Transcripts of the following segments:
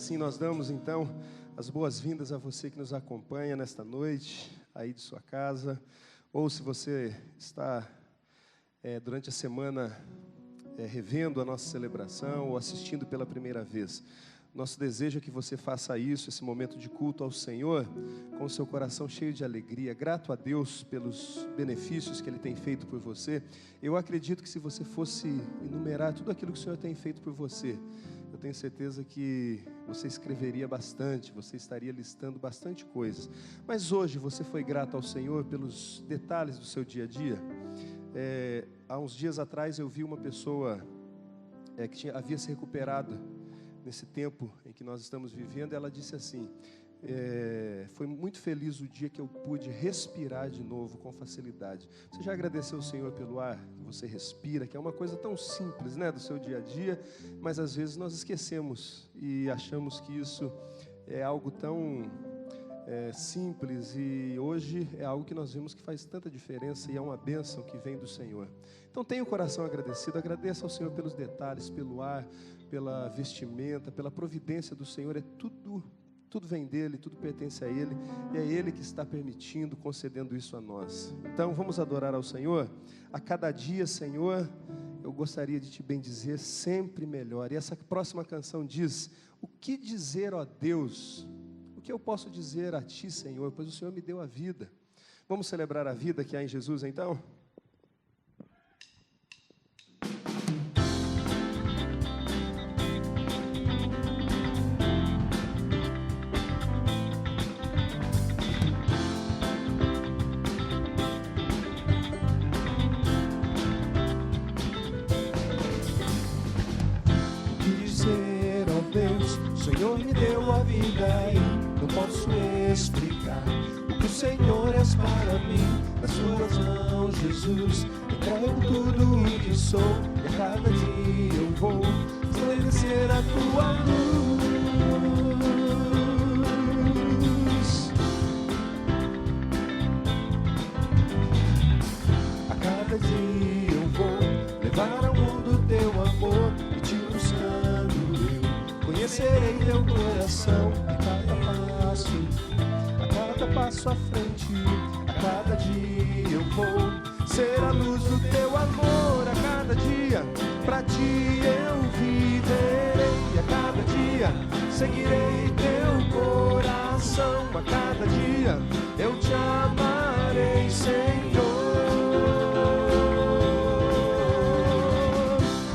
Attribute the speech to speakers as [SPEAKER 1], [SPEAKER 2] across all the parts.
[SPEAKER 1] assim nós damos então as boas-vindas a você que nos acompanha nesta noite, aí de sua casa, ou se você está durante a semana revendo a nossa celebração ou assistindo pela primeira vez. Nosso desejo é que você faça isso, esse momento de culto ao Senhor, com o seu coração cheio de alegria, grato a Deus pelos benefícios que Ele tem feito por você. Eu acredito que se você fosse enumerar tudo aquilo que o Senhor tem feito por você, eu tenho certeza que você escreveria bastante, você estaria listando bastante coisas. Mas hoje você foi grato ao Senhor pelos detalhes do seu dia a dia? Há uns dias atrás eu vi uma pessoa que havia se recuperado nesse tempo em que nós estamos vivendo. Ela disse assim: foi muito feliz o dia que eu pude respirar de novo com facilidade. Você já agradeceu ao Senhor pelo ar que você respira, que é uma coisa tão simples, né, do seu dia a dia, mas às vezes nós esquecemos e achamos que isso é algo tão simples, e hoje é algo que nós vemos que faz tanta diferença e é uma bênção que vem do Senhor. Então tenha o coração agradecido, agradeça ao Senhor pelos detalhes, pelo ar, pela vestimenta, pela providência do Senhor. Tudo vem dEle, tudo pertence a Ele, e é Ele que está permitindo, concedendo isso a nós. Então vamos adorar ao Senhor. A cada dia, Senhor, eu gostaria de te bendizer sempre melhor. E essa próxima canção diz: o que dizer, ó Deus? O que eu posso dizer a Ti, Senhor? Pois o Senhor me deu a vida. Vamos celebrar a vida que há em Jesus, então?
[SPEAKER 2] O Senhor me deu a vida e não posso explicar o que o Senhor és para mim. Nas suas mãos, Jesus, entrego tudo o que sou, e a cada dia eu vou esclarecer a tua luz. A cada dia eu vou levar ao mundo teu amor, e te buscando conhecerei teu coração a cada passo à frente. A cada dia eu vou ser a luz do teu amor. A cada dia pra ti eu viverei. A cada dia seguirei teu coração. A cada dia eu te amarei, Senhor.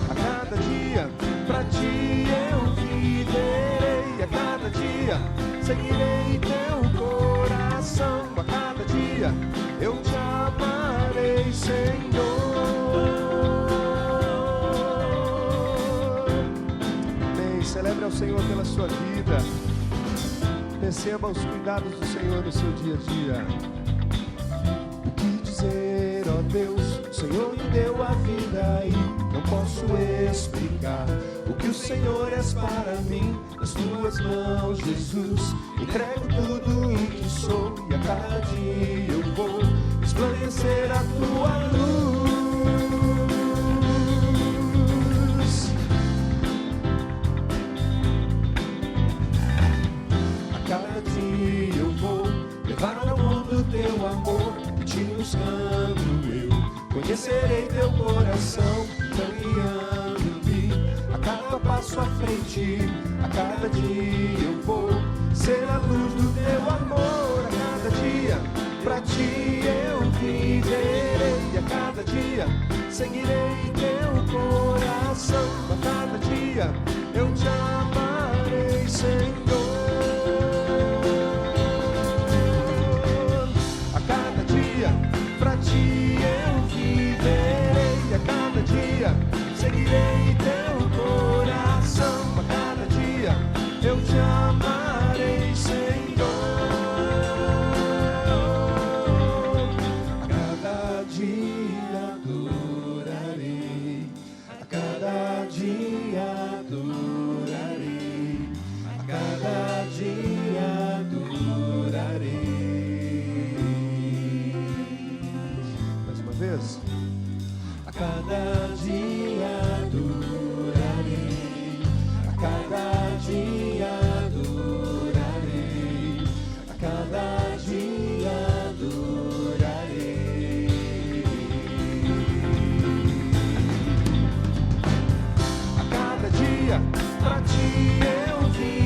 [SPEAKER 2] A cada dia pra ti eu viverei. A cada dia seguirei teu coração. A cada dia eu te amarei, Senhor.
[SPEAKER 1] Amém. Celebre ao Senhor pela sua vida. Perceba os cuidados do Senhor no seu dia a dia.
[SPEAKER 2] O que dizer, ó Deus? O Senhor me deu a vida e não posso explicar o que o Senhor és para mim. Nas tuas mãos, Jesus, entrego tudo o que sou, e a cada dia eu vou esclarecer a tua luz. A cada dia eu vou levar ao mundo teu amor, e te buscando eu conhecerei teu coração, caminhando-me a cada passo à frente. A cada dia eu vou ser a luz do teu amor. A cada dia pra ti eu viverei. A cada dia seguirei teu coração. A cada dia eu te amarei, Senhor. A cada dia pra ti eu viverei. A cada dia seguirei teu coração. A cada dia eu te amarei, Senhor. A cada dia adorarei. A cada dia adorarei. A cada dia adorarei.
[SPEAKER 1] Mais uma vez.
[SPEAKER 2] A cada dia adorarei. A cada dia adorarei. A cada dia adorarei. A cada dia pra ti eu vivo.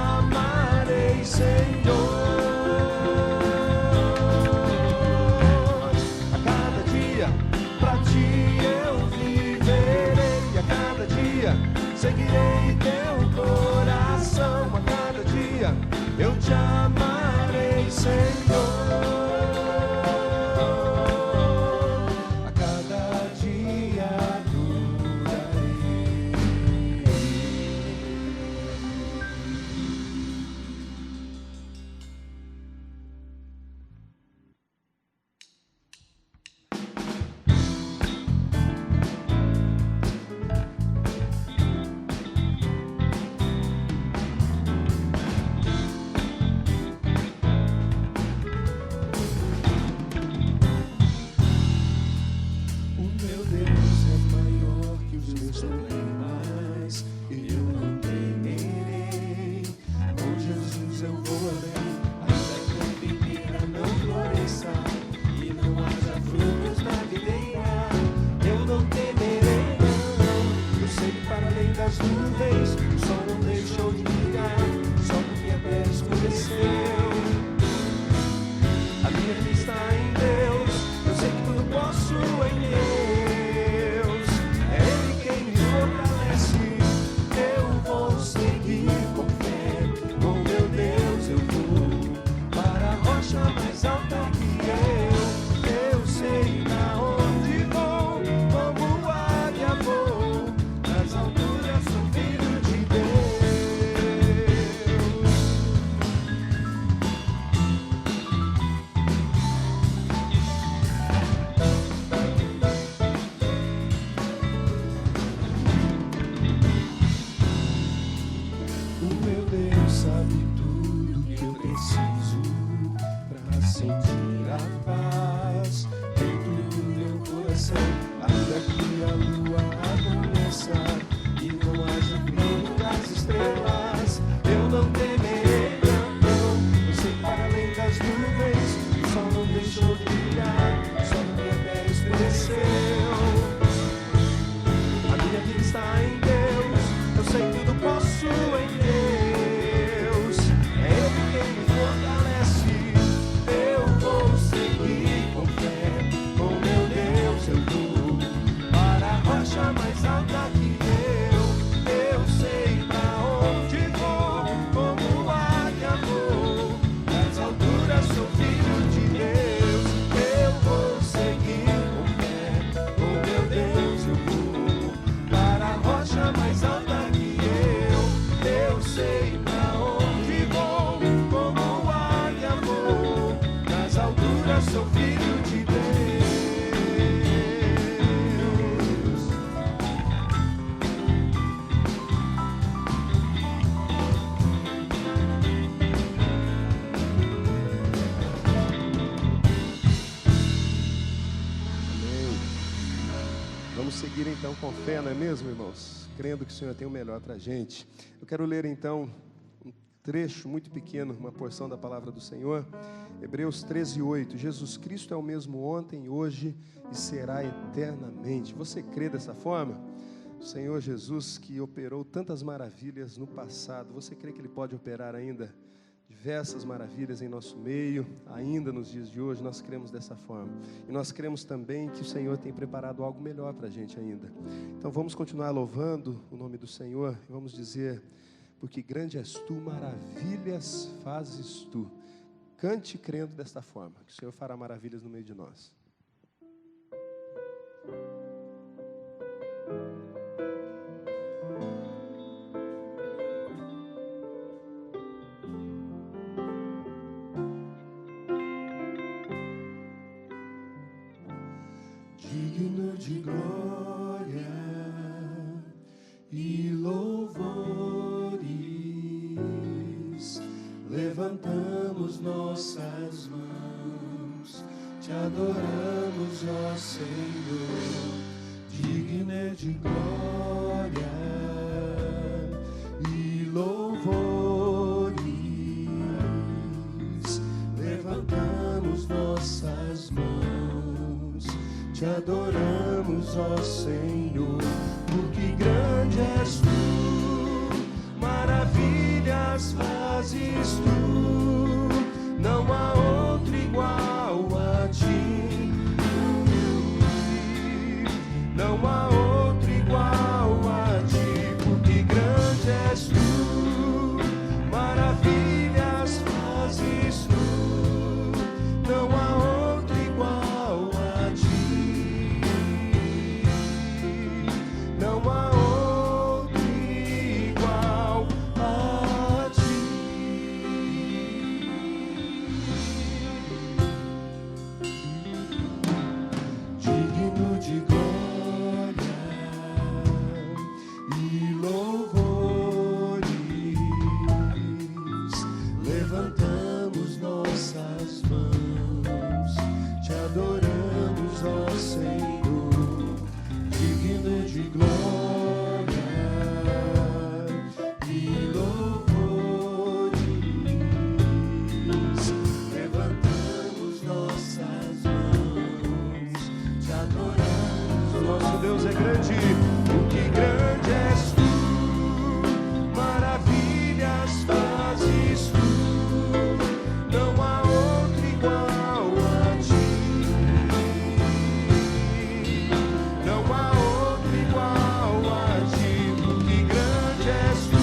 [SPEAKER 2] amarei, Senhor. A cada dia pra ti eu viverei, a cada dia seguirei teu coração, a cada dia eu te amarei, Senhor. A cada dia adorarei. Sou filho de Deus.
[SPEAKER 1] Amém. Vamos seguir então com fé, não é mesmo, irmãos? Crendo que o Senhor tem o melhor para a gente. Eu quero ler então um trecho muito pequeno, uma porção da palavra do Senhor. Hebreus 13:8, Jesus Cristo é o mesmo ontem, hoje e será eternamente. Você crê dessa forma? O Senhor Jesus, que operou tantas maravilhas no passado, você crê que Ele pode operar ainda diversas maravilhas em nosso meio, ainda nos dias de hoje? Nós cremos dessa forma. E nós cremos também que o Senhor tem preparado algo melhor para a gente ainda. Então vamos continuar louvando o nome do Senhor e vamos dizer: porque grande és tu, maravilhas fazes tu. Cante crendo desta forma, que o Senhor fará maravilhas no meio de nós.
[SPEAKER 2] Digno de glória e louvores, levantamos nossas mãos, te adoramos, ó Senhor. Digno é de glória e louvores, levantamos nossas mãos, te adoramos, ó Senhor. Porque grande és tu, maravilhas fazes. fazes tu, não há outro igual a ti. Não há outro igual a ti, porque grande és tu, maravilhas fazes tu, não há outro igual a ti, não há outro igual a ti. Digno de glória e louvores, levantamos nossas mãos, te adoramos, ó Senhor. Digno de glória e louvores, levantamos nossas mãos, te adoramos. O nosso Deus é grande, porque grande és tu, maravilhas fazes tu, não há outro igual a ti, não há outro igual a ti, porque grande és tu,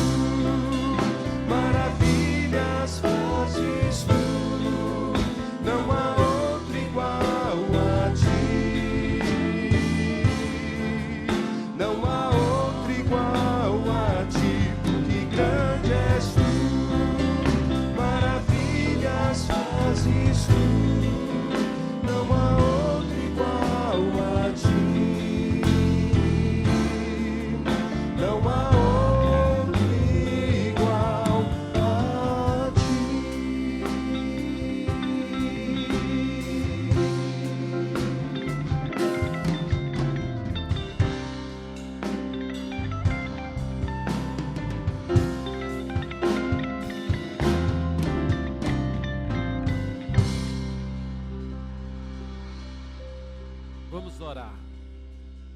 [SPEAKER 2] maravilhas fazes tu, não há outro igual a ti, não há outro igual a ti, porque grande és tu, maravilhas fazes tu, não há outro igual a ti, não há outro igual a ti.
[SPEAKER 3] Vamos orar.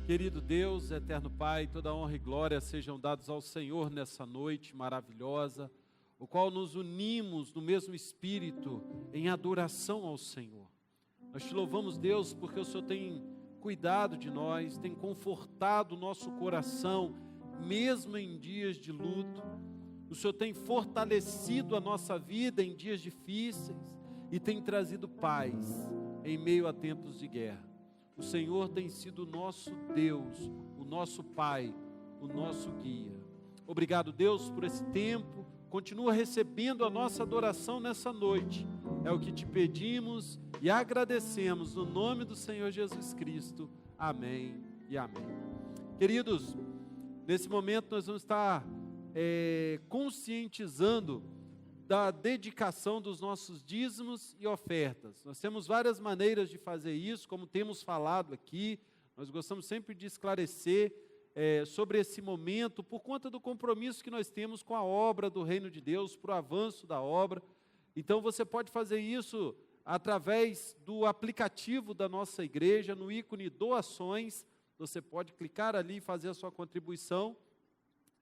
[SPEAKER 3] Querido Deus, eterno Pai, toda honra e glória sejam dados ao Senhor nessa noite maravilhosa, o qual nos unimos no mesmo Espírito em adoração ao Senhor. Nós te louvamos, Deus, porque o Senhor tem cuidado de nós, tem confortado o nosso coração, mesmo em dias de luto. O Senhor tem fortalecido a nossa vida em dias difíceis e tem trazido paz em meio a tempos de guerra. O Senhor tem sido o nosso Deus, o nosso Pai, o nosso guia. Obrigado, Deus, por esse tempo. Continua recebendo a nossa adoração nessa noite. É o que te pedimos e agradecemos no nome do Senhor Jesus Cristo. Amém e amém. Queridos, nesse momento nós vamos estar conscientizando da dedicação dos nossos dízimos e ofertas. Nós temos várias maneiras de fazer isso, como temos falado aqui. Nós gostamos sempre de esclarecer sobre esse momento, por conta do compromisso que nós temos com a obra do Reino de Deus, para o avanço da obra. Então você pode fazer isso através do aplicativo da nossa igreja, no ícone doações. Você pode clicar ali e fazer a sua contribuição,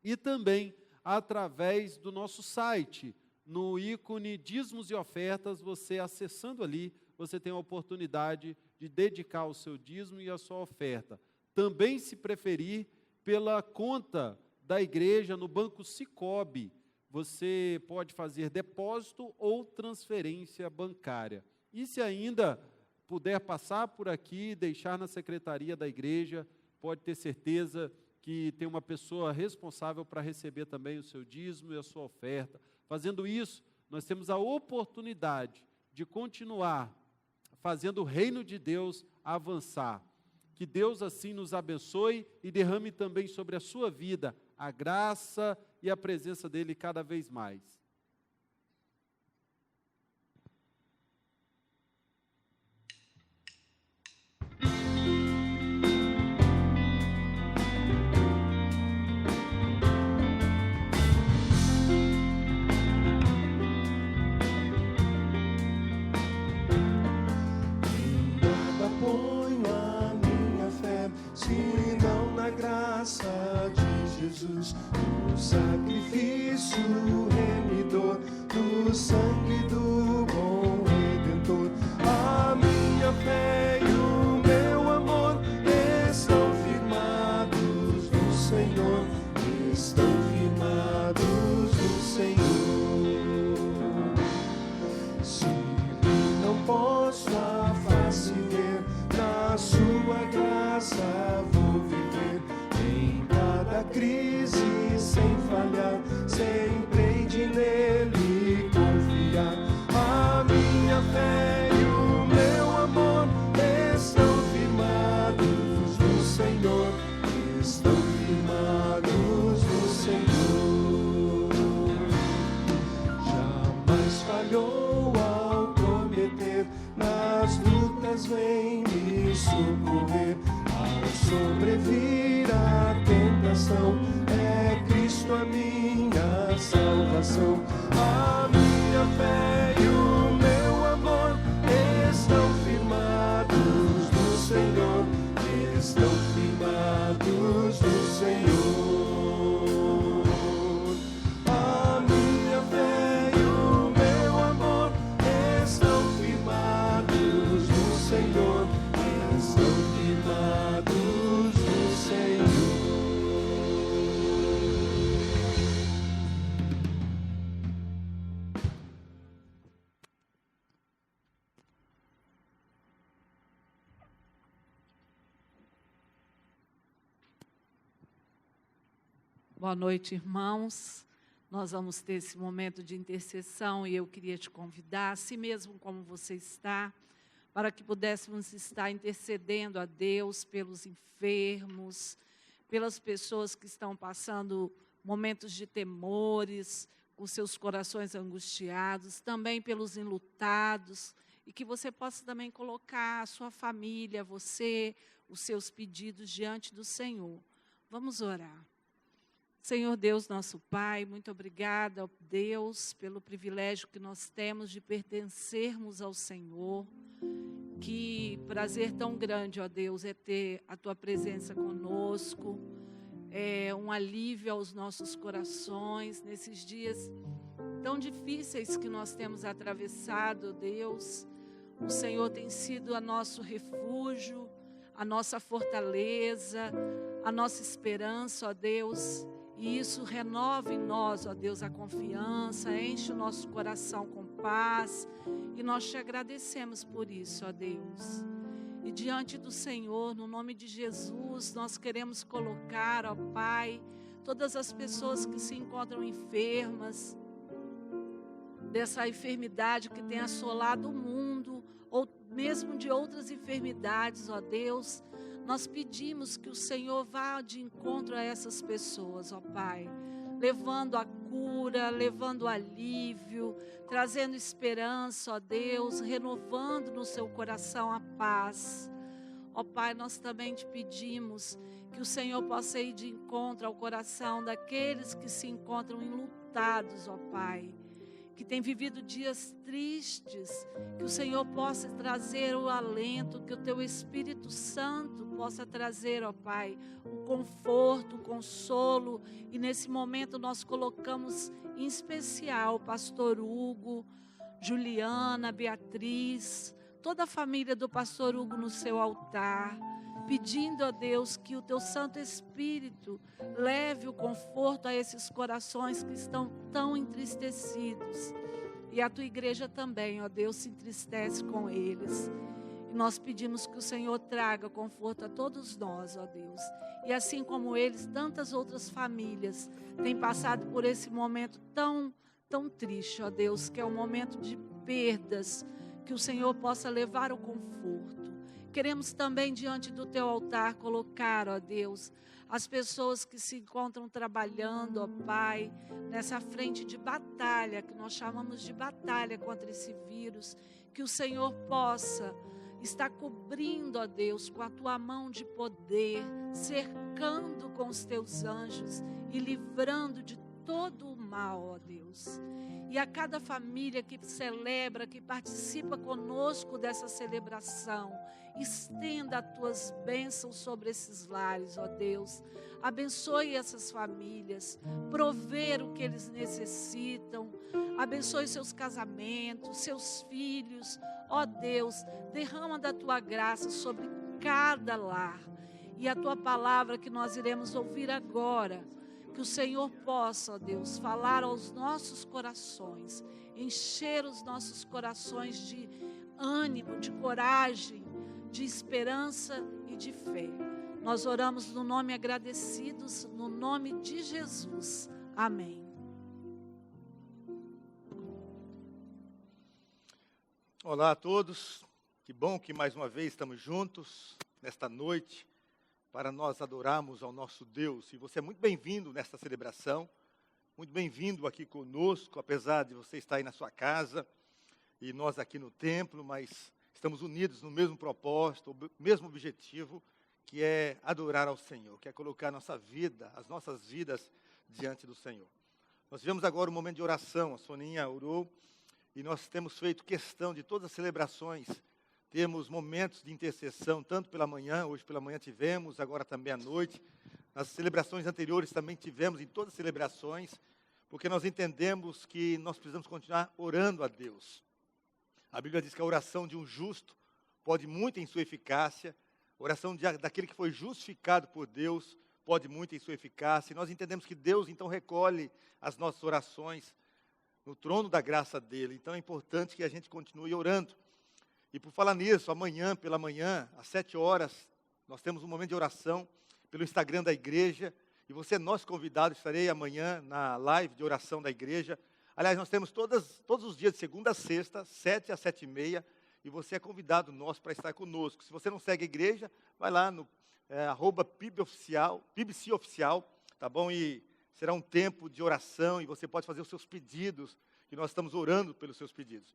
[SPEAKER 3] e também através do nosso site, no ícone dízimos e ofertas. Você acessando ali, você tem a oportunidade de dedicar o seu dízimo e a sua oferta. Também, se preferir, pela conta da igreja no Banco Sicoob, você pode fazer depósito ou transferência bancária. E se ainda puder passar por aqui, deixar na secretaria da igreja, pode ter certeza que tem uma pessoa responsável para receber também o seu dízimo e a sua oferta. Fazendo isso, nós temos a oportunidade de continuar fazendo o reino de Deus avançar. Que Deus assim nos abençoe e derrame também sobre a sua vida a graça e a presença dEle cada vez mais.
[SPEAKER 2] Graça de Jesus, o sacrifício remitido. do sangue do bom Redentor. A minha fé e o meu amor estão firmados no Senhor, estão firmados no Senhor. Se não posso a face ver, na sua graça vou viver. Em cada crise sem falhar, sempre hei de nele confiar. A minha fé e o meu amor estão firmados no Senhor, estão firmados no Senhor. Jamais falhou ao prometer, nas lutas vem me socorrer. Ao sobrevir à tentação, é Cristo a minha salvação. A minha fé e o meu amor estão firmados no Senhor, estão firmados no Senhor. A minha fé e o meu amor estão firmados no Senhor, estão firmados no Senhor.
[SPEAKER 4] Boa noite, irmãos. Nós vamos ter esse momento de intercessão e eu queria te convidar, assim mesmo como você está, para que pudéssemos estar intercedendo a Deus pelos enfermos, pelas pessoas que estão passando momentos de temores, com seus corações angustiados, também pelos enlutados, e que você possa também colocar a sua família, você, os seus pedidos diante do Senhor. Vamos orar. Senhor Deus, nosso Pai, muito obrigada, ó Deus, pelo privilégio que nós temos de pertencermos ao Senhor. Que prazer tão grande, ó Deus, é ter a Tua presença conosco, é um alívio aos nossos corações, nesses dias tão difíceis que nós temos atravessado, ó Deus. O Senhor tem sido o nosso refúgio, a nossa fortaleza, a nossa esperança, ó Deus. E isso renova em nós, ó Deus, a confiança, enche o nosso coração com paz. E nós te agradecemos por isso, ó Deus. E diante do Senhor, no nome de Jesus, nós queremos colocar, ó Pai, todas as pessoas que se encontram enfermas, dessa enfermidade que tem assolado o mundo, ou mesmo de outras enfermidades, ó Deus. Nós pedimos que o Senhor vá de encontro a essas pessoas, ó Pai, levando a cura, levando o alívio, trazendo esperança, ó Deus, renovando no seu coração a paz. Ó Pai, nós também te pedimos que o Senhor possa ir de encontro ao coração daqueles que se encontram enlutados, ó Pai, que tem vivido dias tristes, que o Senhor possa trazer o alento, que o Teu Espírito Santo possa trazer, ó Pai, o conforto, o consolo. E nesse momento nós colocamos em especial o pastor Hugo, Juliana, Beatriz, toda a família do pastor Hugo no seu altar, pedindo a Deus que o Teu Santo Espírito leve o conforto a esses corações que estão tão entristecidos. E a Tua igreja também, ó Deus, se entristece com eles. E nós pedimos que o Senhor traga conforto a todos nós, ó Deus. E assim como eles, tantas outras famílias têm passado por esse momento tão triste, ó Deus, que é um momento de perdas, que o Senhor possa levar o conforto. Queremos também diante do Teu altar colocar, ó Deus, as pessoas que se encontram trabalhando, ó Pai, nessa frente de batalha, que nós chamamos de batalha contra esse vírus, que o Senhor possa estar cobrindo, ó Deus, com a Tua mão de poder, cercando com os Teus anjos e livrando de todo o mal, ó Deus. E a cada família que celebra, que participa conosco dessa celebração, estenda as tuas bênçãos sobre esses lares, ó Deus. Abençoe essas famílias, prover o que eles necessitam. Abençoe seus casamentos, seus filhos. Ó Deus, derrama da tua graça sobre cada lar. E a tua palavra que nós iremos ouvir agora, que o Senhor possa, ó Deus, falar aos nossos corações, encher os nossos corações de ânimo, de coragem, de esperança e de fé. Nós oramos no nome agradecidos, no nome de Jesus. Amém.
[SPEAKER 5] Olá a todos, que bom que mais uma vez estamos juntos nesta noite para nós adorarmos ao nosso Deus. E você é muito bem-vindo nesta celebração, muito bem-vindo aqui conosco, apesar de você estar aí na sua casa e nós aqui no templo, mas estamos unidos no mesmo propósito, o mesmo objetivo, que é adorar ao Senhor, que é colocar a nossa vida, as nossas vidas diante do Senhor. Nós tivemos agora um momento de oração, a Soninha orou, e nós temos feito questão de todas as celebrações, temos momentos de intercessão, tanto pela manhã, hoje pela manhã tivemos, agora também à noite. Nas celebrações anteriores também tivemos, em todas as celebrações, porque nós entendemos que nós precisamos continuar orando a Deus. A Bíblia diz que a oração de um justo pode muito em sua eficácia, a oração daquele que foi justificado por Deus pode muito em sua eficácia. E nós entendemos que Deus, então, recolhe as nossas orações no trono da graça dEle. Então, é importante que a gente continue orando. E por falar nisso, amanhã, pela manhã, às 7 horas, nós temos um momento de oração pelo Instagram da igreja. E você é nosso convidado, estarei amanhã na live de oração da igreja. Aliás, nós temos todos os dias, de segunda a sexta, 7 às 7h30, e você é convidado nosso para estar conosco. Se você não segue a igreja, vai lá no @PIBC Oficial, tá bom? E será um tempo de oração, e você pode fazer os seus pedidos, e nós estamos orando pelos seus pedidos.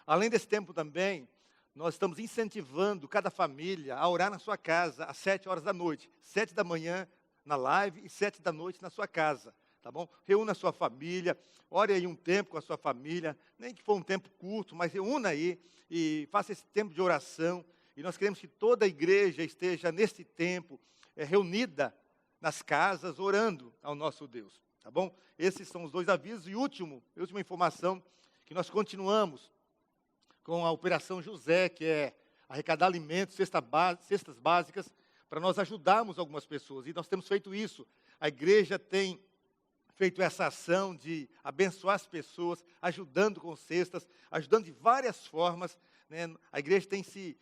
[SPEAKER 5] Além desse tempo também, nós estamos incentivando cada família a orar na sua casa às 7 horas da noite. 7 da manhã na live e 7 da noite na sua casa, tá bom? Reúna a sua família, ore aí um tempo com a sua família, nem que for um tempo curto, mas reúna aí e faça esse tempo de oração. E nós queremos que toda a igreja esteja nesse tempo reunida nas casas, orando ao nosso Deus, tá bom? Esses são os dois avisos. E última informação, que nós continuamos com a Operação José, que é arrecadar alimentos, cestas básicas, para nós ajudarmos algumas pessoas. E nós temos feito isso. A igreja tem feito essa ação de abençoar as pessoas, ajudando com cestas, ajudando de várias formas, né? A igreja tem se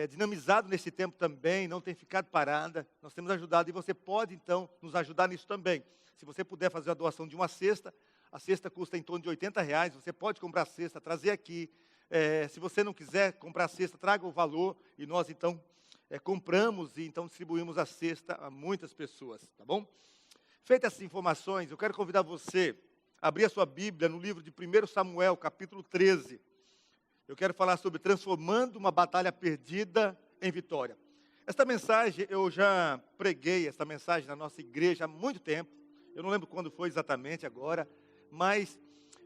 [SPEAKER 5] dinamizado nesse tempo também, não tem ficado parada. Nós temos ajudado e você pode, então, nos ajudar nisso também. Se você puder fazer a doação de uma cesta, a cesta custa em torno de R$80, você pode comprar a cesta, trazer aqui. Se você não quiser comprar a cesta, traga o valor e nós então compramos e então distribuímos a cesta a muitas pessoas, tá bom? Feitas essas informações, eu quero convidar você a abrir a sua Bíblia no livro de 1 Samuel, capítulo 13. Eu quero falar sobre transformando uma batalha perdida em vitória. Esta mensagem, eu já preguei esta mensagem na nossa igreja há muito tempo, eu não lembro quando foi exatamente agora, mas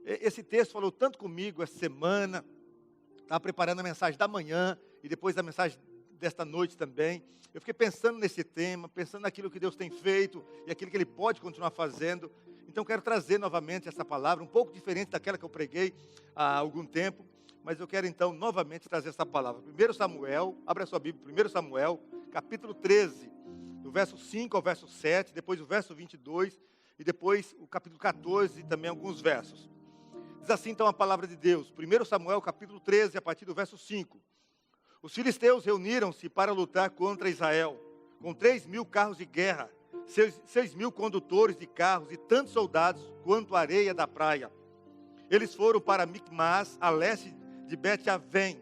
[SPEAKER 5] esse texto falou tanto comigo essa semana. Estava preparando a mensagem da manhã e depois a mensagem desta noite também. Eu fiquei pensando nesse tema, pensando naquilo que Deus tem feito e aquilo que Ele pode continuar fazendo. Então, quero trazer novamente essa palavra, um pouco diferente daquela que eu preguei há algum tempo. Mas eu quero, então, novamente trazer essa palavra. 1 Samuel, abra a sua Bíblia, 1 Samuel, capítulo 13, do verso 5 ao verso 7, depois o verso 22 e depois o capítulo 14 e também alguns versos. Diz assim então a palavra de Deus, 1 Samuel capítulo 13, a partir do verso 5. Os filisteus reuniram-se para lutar contra Israel, com 3.000 carros de guerra, 6.000 condutores de carros e tantos soldados quanto a areia da praia. Eles foram para Micmas, a leste de Bet-Aven,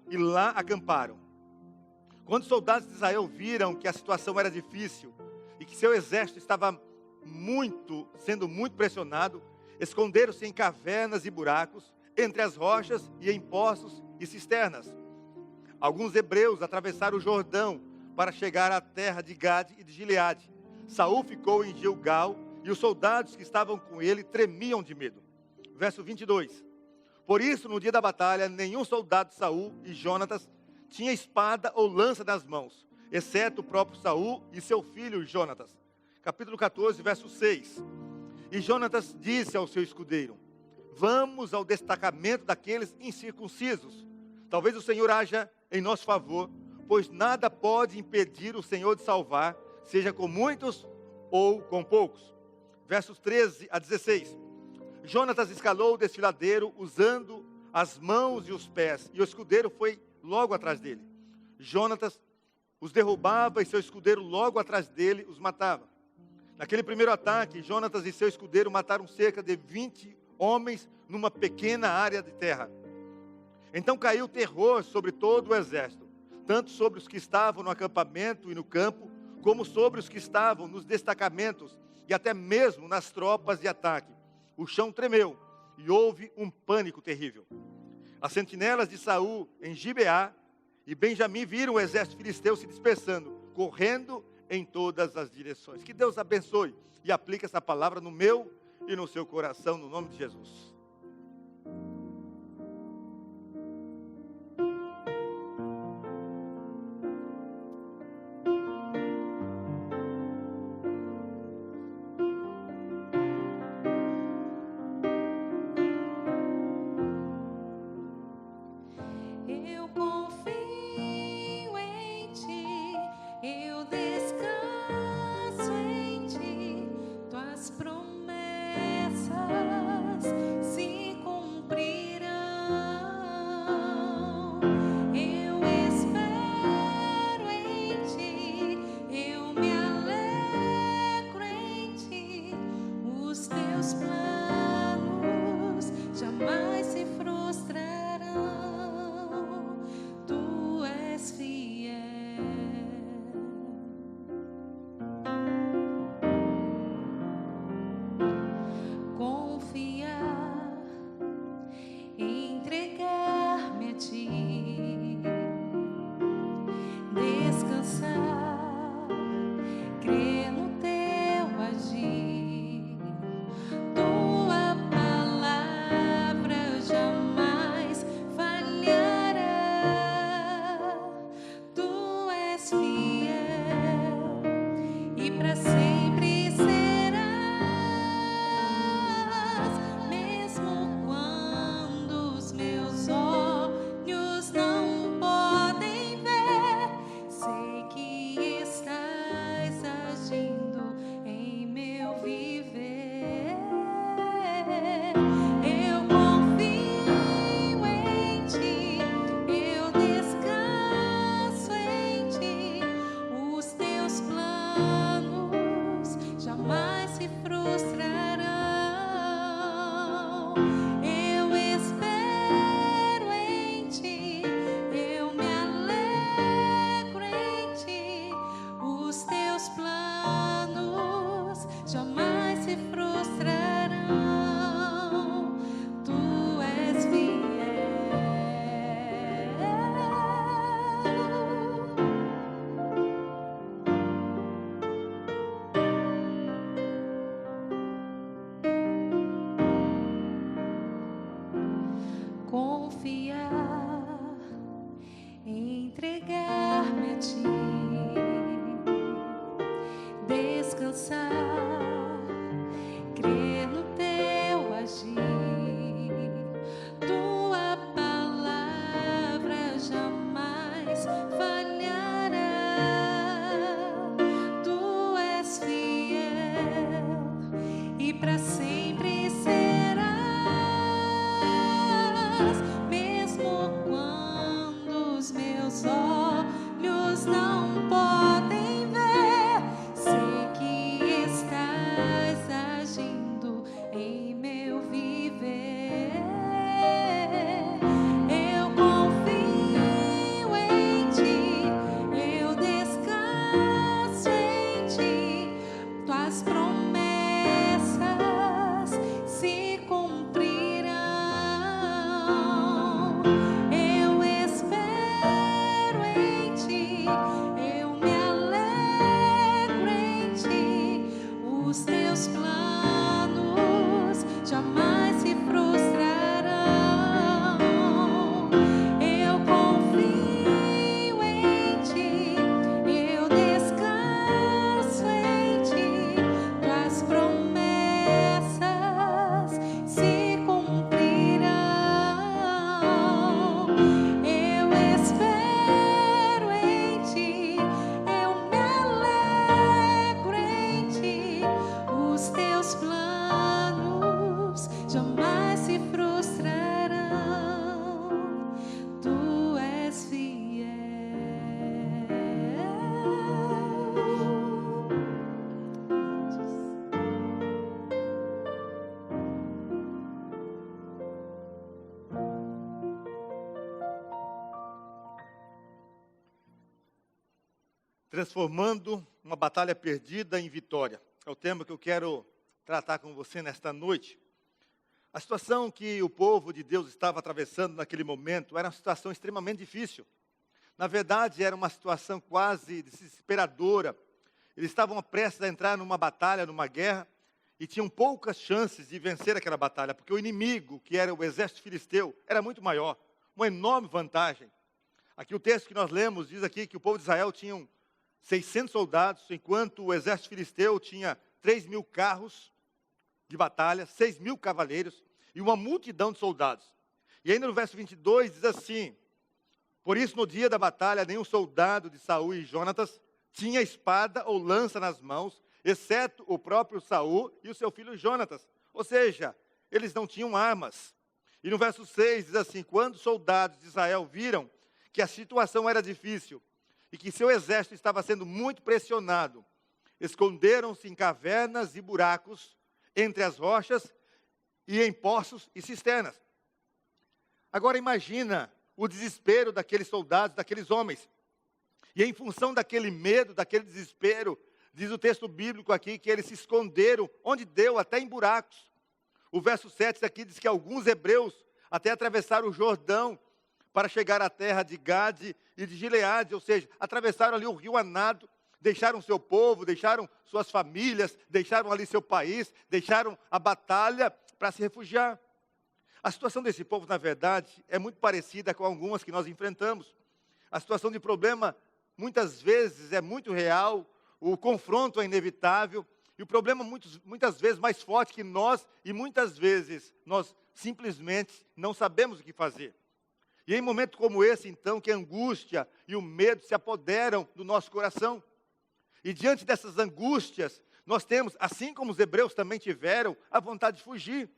[SPEAKER 5] e lá acamparam. Quando os soldados de Israel viram que a situação era difícil e que seu exército estava sendo muito pressionado, esconderam-se em cavernas e buracos, entre as rochas e em poços e cisternas. Alguns hebreus atravessaram o Jordão para chegar à terra de Gade e de Gileade. Saul ficou em Gilgal e os soldados que estavam com ele tremiam de medo. Verso 22. Por isso, no dia da batalha, nenhum soldado de Saul e Jonatas tinha espada ou lança nas mãos, exceto o próprio Saul e seu filho Jonatas. Capítulo 14, verso 6. E Jonatas disse ao seu escudeiro: vamos ao destacamento daqueles incircuncisos. Talvez o Senhor haja em nosso favor, pois nada pode impedir o Senhor de salvar, seja com muitos ou com poucos. Versos 13 a 16. Jonatas escalou o desfiladeiro usando as mãos e os pés, e o escudeiro foi logo atrás dele. Jonatas os derrubava e seu escudeiro logo atrás dele os matava. Naquele primeiro ataque, Jonatas e seu escudeiro mataram cerca de 20 homens numa pequena área de terra. Então caiu terror sobre todo o exército, tanto sobre os que estavam no acampamento e no campo, como sobre os que estavam nos destacamentos e até mesmo nas tropas de ataque. O chão tremeu e houve um pânico terrível. As sentinelas de Saul em Gibeá e Benjamim viram o exército filisteu se dispersando, correndo em todas as direções. Que Deus abençoe e aplique essa palavra no meu e no seu coração, no nome de Jesus.
[SPEAKER 6] Eu confio em ti, eu descanso em ti, tuas promessas se cumprirão. Eu espero em ti, eu me alegro em ti, os teus planos jamais se frustrarão. Tu és fiel. Confiar, entregar-me a ti, descansar, crer no teu agir. Tua palavra jamais falhará. Tu és fiel e para sempre serás, mesmo quando os meus olhos não podem ver. Sei que estás agindo em meu viver. Eu confio em ti, eu descanso em ti, os teus planos jamais se frustrarão. Eu espero em ti, eu me alegro em ti, os teus planos jamais se frustrarão. Tu és fiel. Confiar, entregar-me a ti, descansar, crer no teu agir. Tua palavra jamais falhará. Tu és fiel e para sempre serás, mesmo quando os meus olhos não podem ver. Sei que estás agindo em meu viver. Eu confio em ti, eu descanso em ti, tuas promessas se cumprirão. Eu espero em ti, eu me alegro em ti, os teus planos
[SPEAKER 5] Transformando uma batalha perdida em vitória. É o tema que eu quero tratar com você nesta noite. A situação que o povo de Deus estava atravessando naquele momento era uma situação extremamente difícil. Na verdade, era uma situação quase desesperadora. Eles estavam prestes a entrar numa batalha, numa guerra, e tinham poucas chances de vencer aquela batalha, porque o inimigo, que era o exército filisteu, era muito maior, uma enorme vantagem. Aqui o texto que nós lemos diz aqui que o povo de Israel tinha 600 soldados, enquanto o exército filisteu tinha 3.000 carros de batalha, 6.000 cavaleiros e uma multidão de soldados. E ainda no verso 22 diz assim: por isso no dia da batalha nenhum soldado de Saul e Jonatas tinha espada ou lança nas mãos, exceto o próprio Saul e o seu filho Jonatas. Ou seja, eles não tinham armas. E no verso 6 diz assim: quando os soldados de Israel viram que a situação era difícil e que seu exército estava sendo muito pressionado, esconderam-se em cavernas e buracos, entre as rochas e em poços e cisternas. Agora imagina o desespero daqueles soldados, daqueles homens. E em função daquele medo, daquele desespero, diz o texto bíblico aqui que eles se esconderam, onde deu, até em buracos. O verso 7 aqui diz que alguns hebreus até atravessaram o Jordão para chegar à terra de Gade e de Gileade, ou seja, atravessaram ali o rio a nado, deixaram seu povo, deixaram suas famílias, deixaram ali seu país, deixaram a batalha para se refugiar. A situação desse povo, na verdade, é muito parecida com algumas que nós enfrentamos. A situação de problema, muitas vezes, é muito real, o confronto é inevitável, e o problema muitas vezes mais forte que nós, e muitas vezes nós simplesmente não sabemos o que fazer. E em momentos como esse, então, que a angústia e o medo se apoderam do nosso coração. E diante dessas angústias, nós temos, assim como os hebreus também tiveram, a vontade de fugir,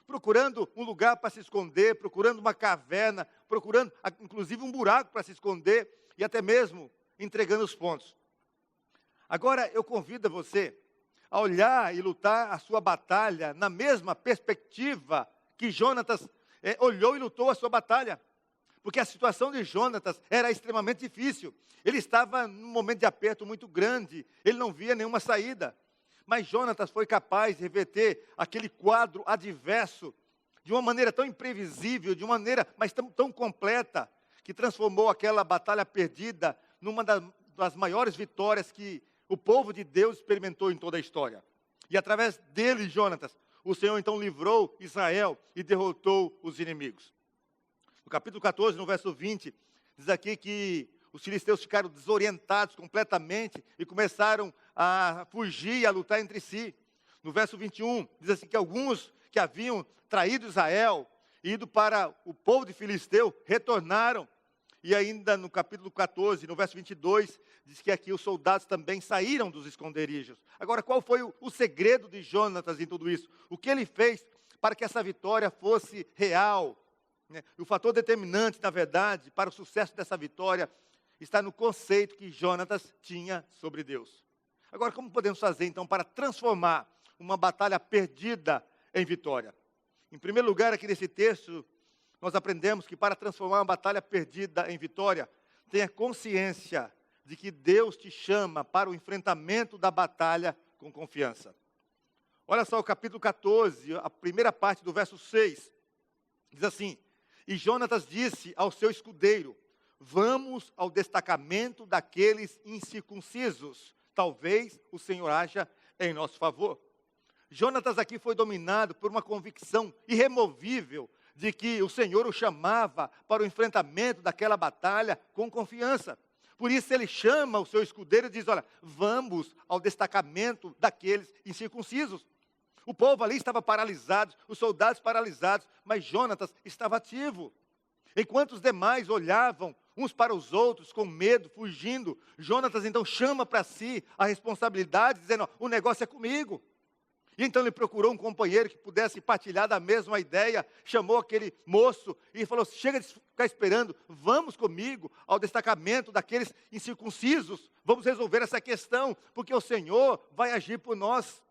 [SPEAKER 5] procurando um lugar para se esconder, procurando uma caverna, procurando inclusive um buraco para se esconder e até mesmo entregando os pontos. Agora eu convido você a olhar e lutar a sua batalha na mesma perspectiva que Jonatas olhou e lutou a sua batalha. Porque a situação de Jonatas era extremamente difícil. Ele estava num momento de aperto muito grande, ele não via nenhuma saída. Mas Jonatas foi capaz de reverter aquele quadro adverso de uma maneira tão imprevisível, de uma maneira mas tão completa, que transformou aquela batalha perdida numa das maiores vitórias que o povo de Deus experimentou em toda a história. E através dele, Jonatas, o Senhor então livrou Israel e derrotou os inimigos. No capítulo 14, no verso 20, diz aqui que os filisteus ficaram desorientados completamente e começaram a fugir e a lutar entre si. No verso 21, diz assim que alguns que haviam traído Israel e ido para o povo de Filisteu, retornaram. E ainda no capítulo 14, no verso 22, diz que aqui os soldados também saíram dos esconderijos. Agora, qual foi o segredo de Jonatas em tudo isso? O que ele fez para que essa vitória fosse real? O fator determinante, na verdade, para o sucesso dessa vitória, está no conceito que Jonatas tinha sobre Deus. Agora, como podemos fazer, então, para transformar uma batalha perdida em vitória? Em primeiro lugar, aqui nesse texto, nós aprendemos que para transformar uma batalha perdida em vitória, tenha consciência de que Deus te chama para o enfrentamento da batalha com confiança. Olha só o capítulo 14, a primeira parte do verso 6, diz assim: e Jonatas disse ao seu escudeiro: vamos ao destacamento daqueles incircuncisos, talvez o Senhor haja em nosso favor. Jonatas aqui foi dominado por uma convicção irremovível de que o Senhor o chamava para o enfrentamento daquela batalha com confiança. Por isso ele chama o seu escudeiro e diz: olha, vamos ao destacamento daqueles incircuncisos. O povo ali estava paralisado, os soldados paralisados, mas Jonatas estava ativo. Enquanto os demais olhavam uns para os outros com medo, fugindo, Jonatas então chama para si a responsabilidade, dizendo: o negócio é comigo. E então ele procurou um companheiro que pudesse partilhar da mesma ideia, chamou aquele moço e falou: chega de ficar esperando, vamos comigo ao destacamento daqueles incircuncisos, vamos resolver essa questão, porque o Senhor vai agir por nós.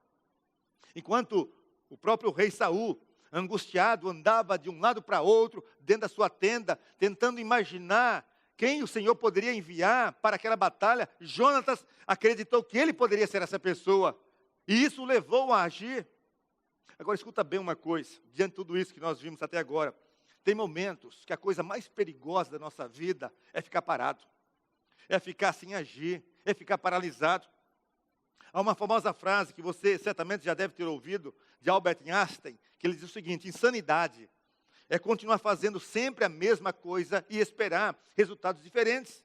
[SPEAKER 5] Enquanto o próprio rei Saul, angustiado, andava de um lado para outro, dentro da sua tenda, tentando imaginar quem o Senhor poderia enviar para aquela batalha, Jonatas acreditou que ele poderia ser essa pessoa. E isso o levou a agir. Agora escuta bem uma coisa, diante de tudo isso que nós vimos até agora. Tem momentos que a coisa mais perigosa da nossa vida é ficar parado. É ficar sem agir, é ficar paralisado. Há uma famosa frase que você certamente já deve ter ouvido, de Albert Einstein, que ele diz o seguinte: insanidade é continuar fazendo sempre a mesma coisa e esperar resultados diferentes.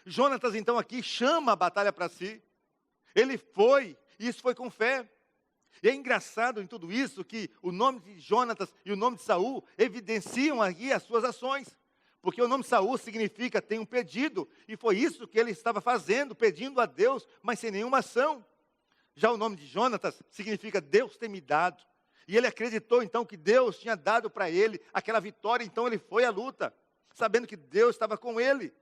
[SPEAKER 5] Jonatas, então, aqui chama a batalha para si. Ele foi, e isso foi com fé. E é engraçado em tudo isso que o nome de Jonatas e o nome de Saul evidenciam aqui as suas ações. Porque o nome de Saul significa tem um pedido, e foi isso que ele estava fazendo, pedindo a Deus, mas sem nenhuma ação. Já o nome de Jonatas significa Deus tem me dado. E ele acreditou então que Deus tinha dado para ele aquela vitória, então ele foi à luta, sabendo que Deus estava com ele.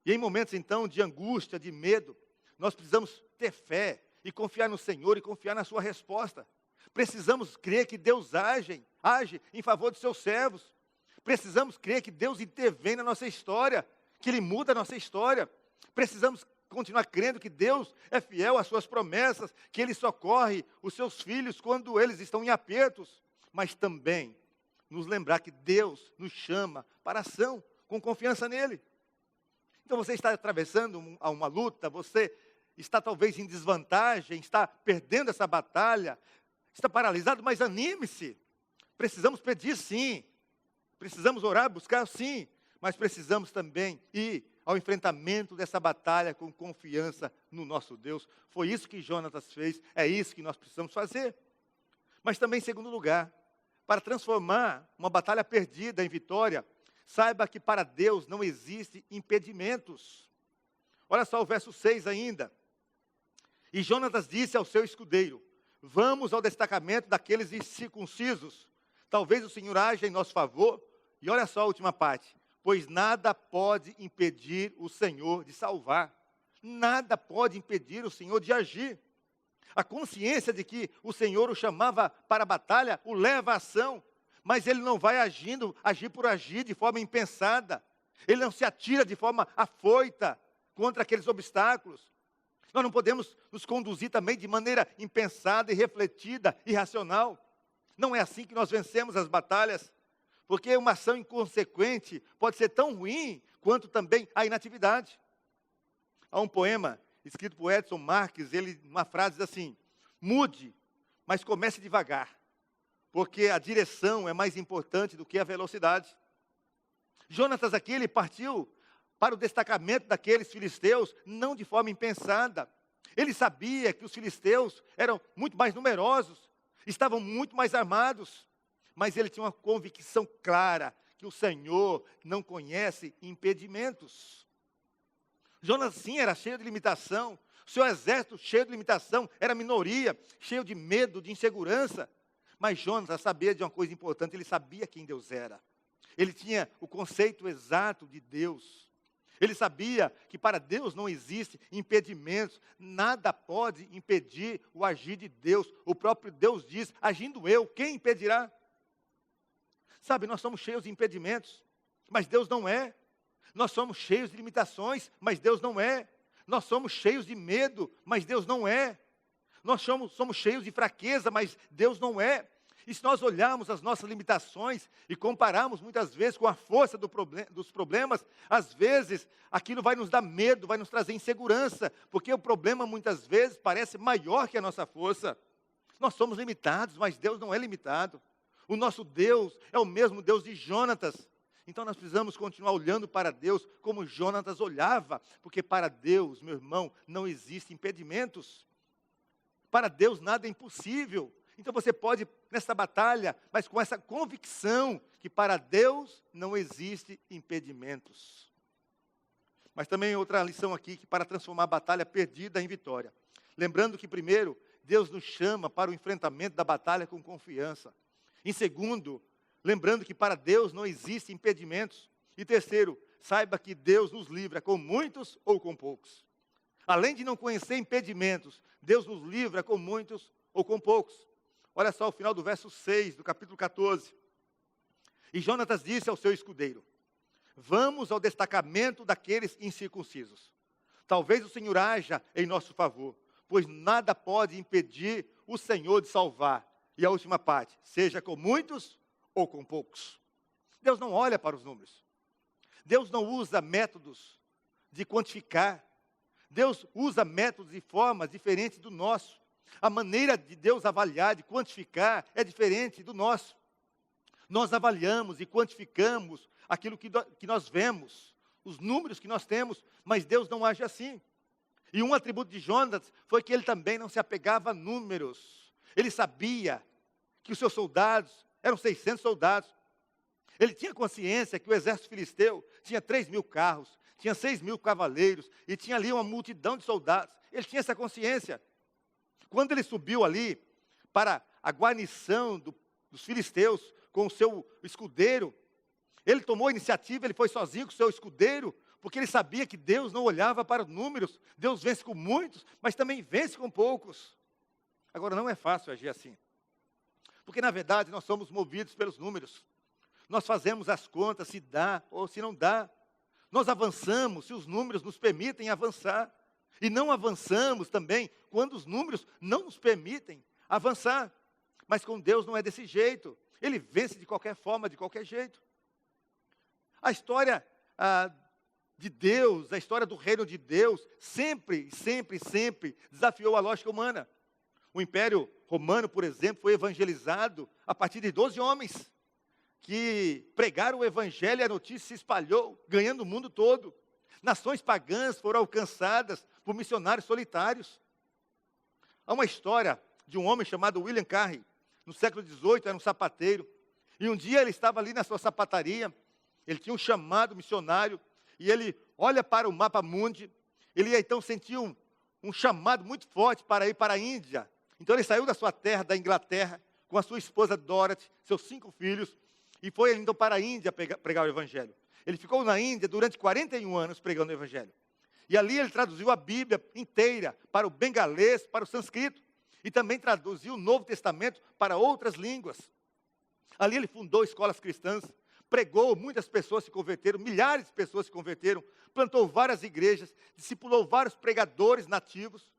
[SPEAKER 5] E em momentos então de angústia, de medo, nós precisamos ter fé e confiar no Senhor e confiar na sua resposta. Precisamos crer que Deus age em favor dos seus servos. Precisamos crer que Deus intervém na nossa história, que Ele muda a nossa história. Precisamos continuar crendo que Deus é fiel às suas promessas, que Ele socorre os seus filhos quando eles estão em apertos. Mas também nos lembrar que Deus nos chama para a ação, com confiança nele. Então você está atravessando uma luta, você está talvez em desvantagem, está perdendo essa batalha, está paralisado, mas anime-se. Precisamos pedir sim, precisamos orar, buscar sim, mas precisamos também ir ao enfrentamento dessa batalha com confiança no nosso Deus. Foi isso que Jonatas fez, é isso que nós precisamos fazer. Mas também, em segundo lugar, para transformar uma batalha perdida em vitória, saiba que para Deus não existe impedimentos. Olha só o verso 6 ainda. E Jonatas disse ao seu escudeiro: vamos ao destacamento daqueles incircuncisos. Talvez o Senhor haja em nosso favor. E olha só a última parte. Pois nada pode impedir o Senhor de salvar. Nada pode impedir o Senhor de agir. A consciência de que o Senhor o chamava para a batalha o leva à ação. Mas ele não vai agir por agir de forma impensada. Ele não se atira de forma afoita contra aqueles obstáculos. Nós não podemos nos conduzir também de maneira impensada, irrefletida, irracional. Não é assim que nós vencemos as batalhas. Porque uma ação inconsequente pode ser tão ruim quanto também a inatividade. Há um poema escrito por Edson Marques, uma frase diz assim: mude, mas comece devagar, porque a direção é mais importante do que a velocidade. Jonatas aqui, ele partiu para o destacamento daqueles filisteus, não de forma impensada. Ele sabia que os filisteus eram muito mais numerosos, estavam muito mais armados, mas ele tinha uma convicção clara que o Senhor não conhece impedimentos. Jonas, sim, era cheio de limitação. O seu exército, cheio de limitação, era minoria, cheio de medo, de insegurança. Mas Jonas sabia de uma coisa importante, ele sabia quem Deus era. Ele tinha o conceito exato de Deus. Ele sabia que para Deus não existe impedimentos, nada pode impedir o agir de Deus. O próprio Deus diz: agindo eu, quem impedirá? Sabe, nós somos cheios de impedimentos, mas Deus não é. Nós somos cheios de limitações, mas Deus não é. Nós somos cheios de medo, mas Deus não é. Nós somos cheios de fraqueza, mas Deus não é. E se nós olharmos as nossas limitações e compararmos muitas vezes com a força dos problemas, às vezes aquilo vai nos dar medo, vai nos trazer insegurança, porque o problema muitas vezes parece maior que a nossa força. Nós somos limitados, mas Deus não é limitado. O nosso Deus é o mesmo Deus de Jonatas. Então nós precisamos continuar olhando para Deus como Jonatas olhava, porque para Deus, meu irmão, não existem impedimentos. Para Deus nada é impossível. Então você pode, nessa batalha, mas com essa convicção que para Deus não existe impedimentos. Mas também outra lição aqui, que para transformar a batalha perdida em vitória. Lembrando que primeiro, Deus nos chama para o enfrentamento da batalha com confiança. Em segundo, lembrando que para Deus não existem impedimentos. E terceiro, saiba que Deus nos livra com muitos ou com poucos. Além de não conhecer impedimentos, Deus nos livra com muitos ou com poucos. Olha só o final do verso 6 do capítulo 14. E Jonatas disse ao seu escudeiro: Vamos ao destacamento daqueles incircuncisos. Talvez o Senhor haja em nosso favor, pois nada pode impedir o Senhor de salvar. E a última parte, seja com muitos ou com poucos. Deus não olha para os números. Deus não usa métodos de quantificar. Deus usa métodos e formas diferentes do nosso. A maneira de Deus avaliar, de quantificar, é diferente do nosso. Nós avaliamos e quantificamos aquilo que nós vemos, os números que nós temos, mas Deus não age assim. E um atributo de Jonas foi que ele também não se apegava a números. Ele sabia que os seus soldados eram 600 soldados. Ele tinha consciência que o exército filisteu tinha 3.000 carros, tinha 6.000 cavaleiros e tinha ali uma multidão de soldados. Ele tinha essa consciência. Quando ele subiu ali para a guarnição dos filisteus com o seu escudeiro, ele tomou a iniciativa, ele foi sozinho com o seu escudeiro, porque ele sabia que Deus não olhava para os números. Deus vence com muitos, mas também vence com poucos. Agora, não é fácil agir assim. Porque, na verdade, nós somos movidos pelos números. Nós fazemos as contas se dá ou se não dá. Nós avançamos se os números nos permitem avançar. E não avançamos também quando os números não nos permitem avançar. Mas com Deus não é desse jeito. Ele vence de qualquer forma, de qualquer jeito. A história de Deus, a história do reino de Deus, sempre desafiou a lógica humana. O Império Romano, por exemplo, foi evangelizado a partir de 12 homens que pregaram o evangelho e a notícia se espalhou, ganhando o mundo todo. Nações pagãs foram alcançadas por missionários solitários. Há uma história de um homem chamado William Carey. No século XVIII, era um sapateiro. E um dia ele estava ali na sua sapataria. Ele tinha um chamado missionário. E ele olha para o mapa mundi. Ele então sentiu um chamado muito forte para ir para a Índia. Então ele saiu da sua terra, da Inglaterra, com a sua esposa Dorothy, seus 5 filhos. E foi então para a Índia pregar o evangelho. Ele ficou na Índia durante 41 anos pregando o evangelho. E ali ele traduziu a Bíblia inteira para o bengalês, para o sânscrito. E também traduziu o Novo Testamento para outras línguas. Ali ele fundou escolas cristãs, pregou, muitas pessoas se converteram, milhares de pessoas se converteram, plantou várias igrejas, discipulou vários pregadores nativos.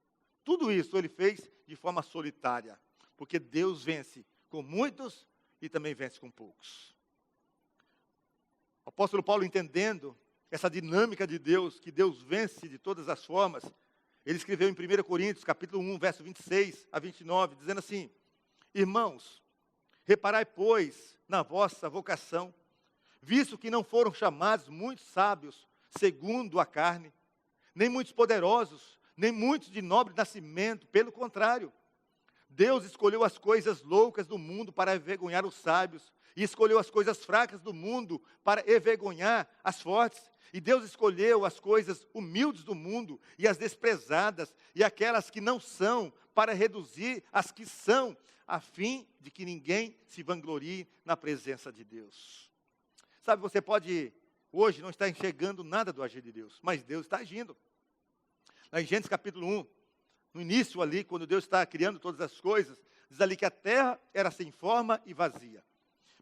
[SPEAKER 5] Tudo isso ele fez de forma solitária, porque Deus vence com muitos e também vence com poucos. O apóstolo Paulo, entendendo essa dinâmica de Deus, que Deus vence de todas as formas, ele escreveu em 1 Coríntios, capítulo 1, verso 26 a 29, dizendo assim: Irmãos, reparai, pois, na vossa vocação, visto que não foram chamados muitos sábios, segundo a carne, nem muitos poderosos, nem muitos de nobre nascimento, pelo contrário. Deus escolheu as coisas loucas do mundo para envergonhar os sábios, e escolheu as coisas fracas do mundo para envergonhar as fortes. E Deus escolheu as coisas humildes do mundo e as desprezadas e aquelas que não são, para reduzir as que são, a fim de que ninguém se vanglorie na presença de Deus. Sabe, você pode hoje não estar enxergando nada do agir de Deus, mas Deus está agindo. Lá em Gênesis capítulo 1, no início ali, quando Deus está criando todas as coisas, diz ali que a terra era sem forma e vazia.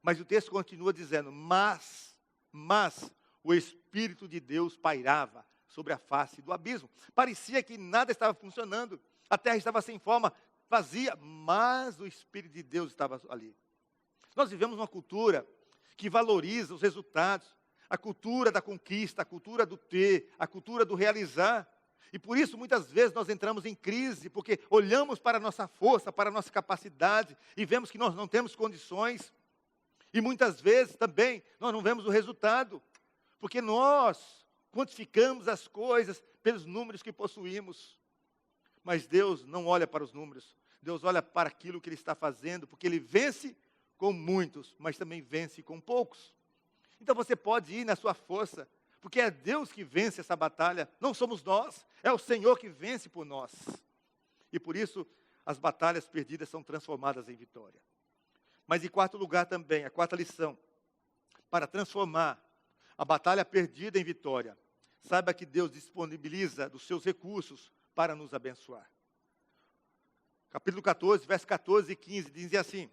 [SPEAKER 5] Mas o texto continua dizendo, mas o Espírito de Deus pairava sobre a face do abismo. Parecia que nada estava funcionando, a terra estava sem forma, vazia, mas o Espírito de Deus estava ali. Nós vivemos uma cultura que valoriza os resultados, a cultura da conquista, a cultura do ter, a cultura do realizar. E por isso, muitas vezes, nós entramos em crise, porque olhamos para a nossa força, para a nossa capacidade, e vemos que nós não temos condições. E muitas vezes também nós não vemos o resultado, porque nós quantificamos as coisas pelos números que possuímos. Mas Deus não olha para os números, Deus olha para aquilo que Ele está fazendo, porque Ele vence com muitos, mas também vence com poucos. Então você pode ir na sua força, porque é Deus que vence essa batalha, não somos nós, é o Senhor que vence por nós. E por isso as batalhas perdidas são transformadas em vitória. Mas em quarto lugar também, a quarta lição, para transformar a batalha perdida em vitória, saiba que Deus disponibiliza dos seus recursos para nos abençoar. Capítulo 14, versos 14 e 15, dizem assim: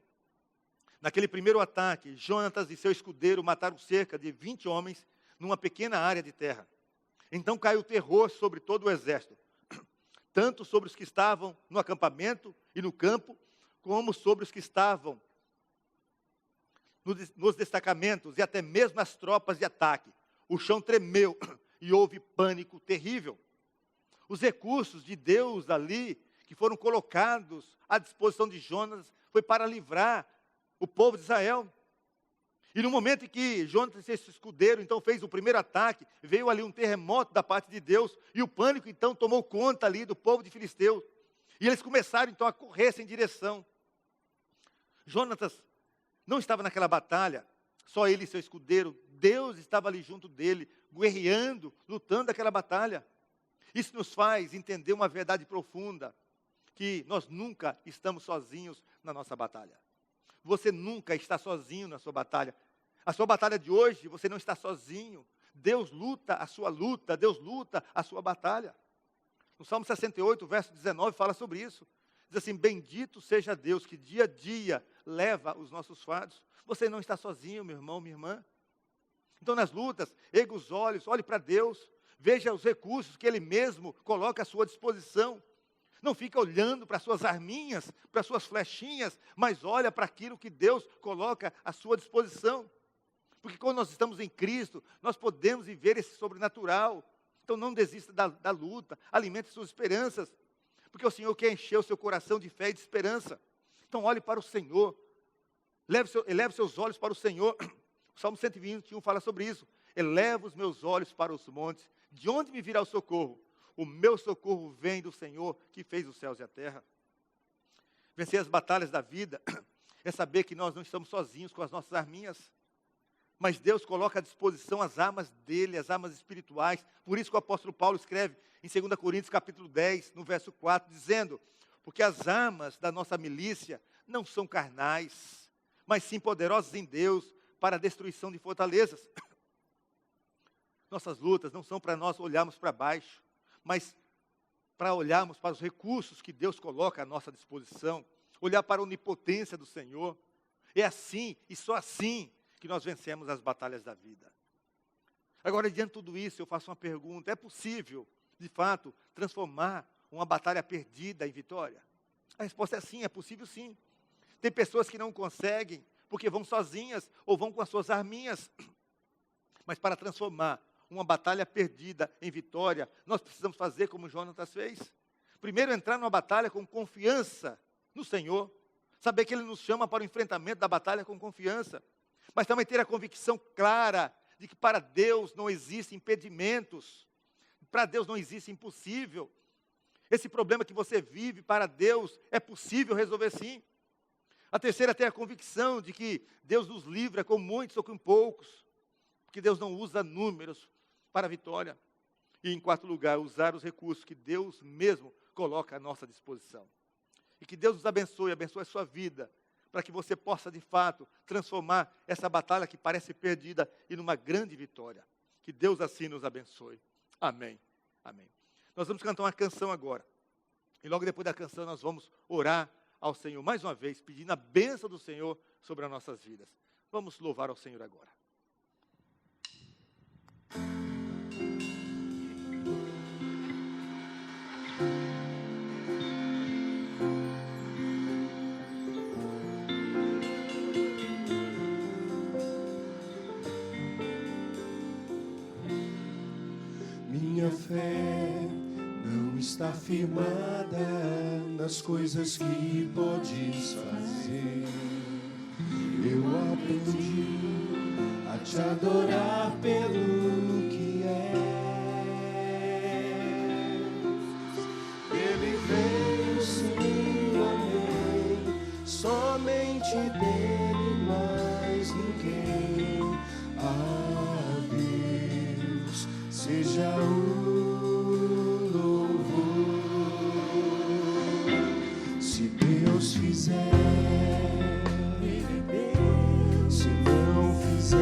[SPEAKER 5] Naquele primeiro ataque, Jonatas e seu escudeiro mataram cerca de 20 homens numa pequena área de terra. Então caiu terror sobre todo o exército, tanto sobre os que estavam no acampamento e no campo, como sobre os que estavam nos destacamentos e até mesmo as tropas de ataque. O chão tremeu e houve pânico terrível. Os recursos de Deus ali, que foram colocados à disposição de Jonas, foi para livrar o povo de Israel. E no momento em que Jonas, esse escudeiro, então fez o primeiro ataque, veio ali um terremoto da parte de Deus, e o pânico então tomou conta ali do povo de Filisteus. E eles começaram então a correr sem direção. Jonatas não estava naquela batalha, só ele e seu escudeiro. Deus estava ali junto dele, guerreando, lutando aquela batalha. Isso nos faz entender uma verdade profunda, que nós nunca estamos sozinhos na nossa batalha. Você nunca está sozinho na sua batalha. A sua batalha de hoje, você não está sozinho. Deus luta a sua luta, Deus luta a sua batalha. No Salmo 68, verso 19, fala sobre isso. Diz assim: bendito seja Deus que dia a dia leva os nossos fardos. Você não está sozinho, meu irmão, minha irmã. Então nas lutas, erga os olhos, olhe para Deus. Veja os recursos que Ele mesmo coloca à sua disposição. Não fica olhando para suas arminhas, para suas flechinhas, mas olha para aquilo que Deus coloca à sua disposição. Porque quando nós estamos em Cristo, nós podemos viver esse sobrenatural. Então não desista da luta, alimente suas esperanças. Porque o Senhor quer encher o seu coração de fé e de esperança. Então olhe para o Senhor. Eleve seus olhos para o Senhor. O Salmo 121 fala sobre isso. Eleva os meus olhos para os montes. De onde me virá o socorro? O meu socorro vem do Senhor, que fez os céus e a terra. Vencer as batalhas da vida é saber que nós não estamos sozinhos com as nossas arminhas. Mas Deus coloca à disposição as armas dele, as armas espirituais. Por isso que o apóstolo Paulo escreve em 2 Coríntios capítulo 10, no verso 4, dizendo: porque as armas da nossa milícia não são carnais, mas sim poderosas em Deus para a destruição de fortalezas. Nossas lutas não são para nós olharmos para baixo, mas para olharmos para os recursos que Deus coloca à nossa disposição, olhar para a onipotência do Senhor. É assim, e só assim, que nós vencemos as batalhas da vida. Agora, diante de tudo isso, eu faço uma pergunta: é possível, de fato, transformar uma batalha perdida em vitória? A resposta é sim, é possível sim. Tem pessoas que não conseguem, porque vão sozinhas, ou vão com as suas arminhas. Mas para transformar uma batalha perdida em vitória, nós precisamos fazer como Jonatas fez. Primeiro, entrar numa batalha com confiança no Senhor. Saber que Ele nos chama para o enfrentamento da batalha com confiança. Mas também ter a convicção clara de que para Deus não existem impedimentos. Para Deus não existe impossível. Esse problema que você vive, para Deus é possível resolver sim. A terceira, ter a convicção de que Deus nos livra com muitos ou com poucos. Porque Deus não usa números para a vitória. E em quarto lugar, usar os recursos que Deus mesmo coloca à nossa disposição. E que Deus nos abençoe a sua vida, para que você possa de fato transformar essa batalha que parece perdida em uma grande vitória. Que Deus assim nos abençoe. Amém. Amém. Nós vamos cantar uma canção agora. E logo depois da canção nós vamos orar ao Senhor mais uma vez, pedindo a bênção do Senhor sobre as nossas vidas. Vamos louvar ao Senhor agora.
[SPEAKER 2] Minha fé não está firmada nas coisas que podes fazer. Eu aprendi a te adorar pelo que és. Ele veio, sim, amém, somente dele, mais ninguém. A Deus seja o Deus fizer, Ele é Deus. Se não fizer,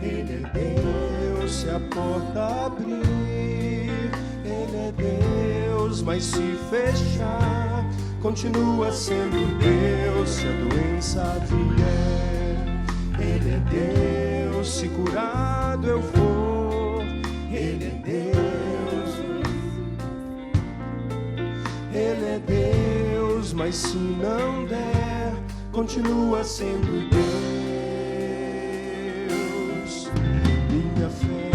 [SPEAKER 2] Ele é Deus. Se a porta abrir, Ele é Deus. Mas se fechar, continua sendo Deus. Se a doença vier, Ele é Deus. Se curar, curado eu for, Ele é Deus. Ele é Deus, mas se não der, continua sendo Deus. Minha fé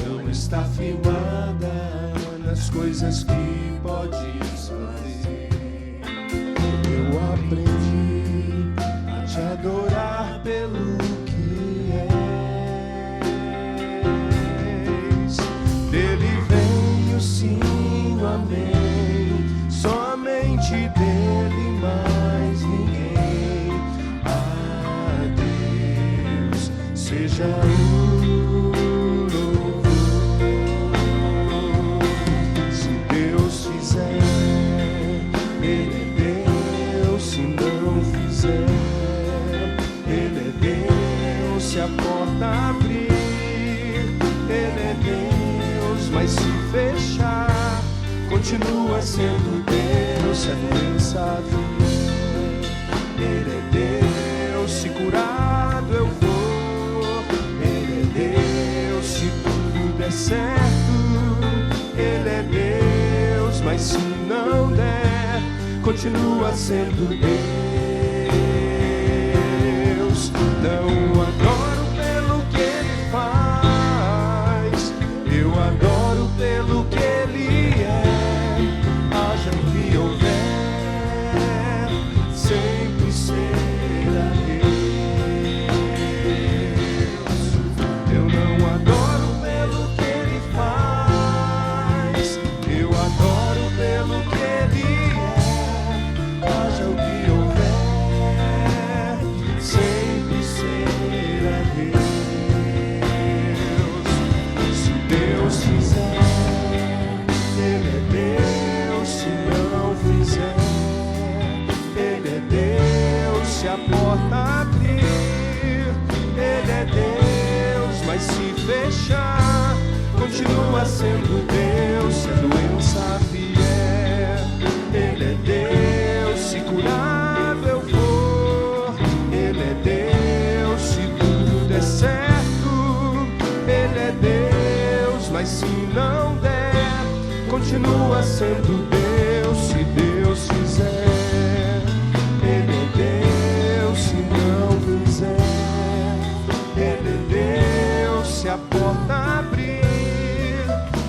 [SPEAKER 2] não está firmada nas coisas que podes fazer. Eu aprendi a te adorar pelo que és. Dele vem o sim, o amém. Somente dele, mais ninguém. A Deus seja o louvor. Se Deus fizer, Ele é Deus. Se não fizer, Ele é Deus. Se a porta abrir, Ele é Deus. Mas se fechar, continua sendo Deus. Se a doença vier, Ele é Deus. Se curado eu for, Ele é Deus. Se tudo der certo, Ele é Deus. Mas se não der, continua sendo Deus. Não adoro pelo que Ele faz, eu adoro pelo que Ele é. Haja o que houver, sempre será Deus. Eu não adoro pelo que Ele faz, eu adoro pelo que Ele é. Haja o que houver, sempre será Deus. Se Deus fizer, Ele é Deus. Se não fizer, Ele é Deus. Se a porta abrir, Ele é Deus. Mas se fechar, continua sendo Deus. Se a doença vier, Ele é Deus. Se curado eu for, Ele é Deus. Se tudo der certo, Ele é Deus. Mas se não der, continua sendo Deus. Se Deus fizer, Ele é Deus. Se não fizer, Ele é Deus. Se a porta abrir,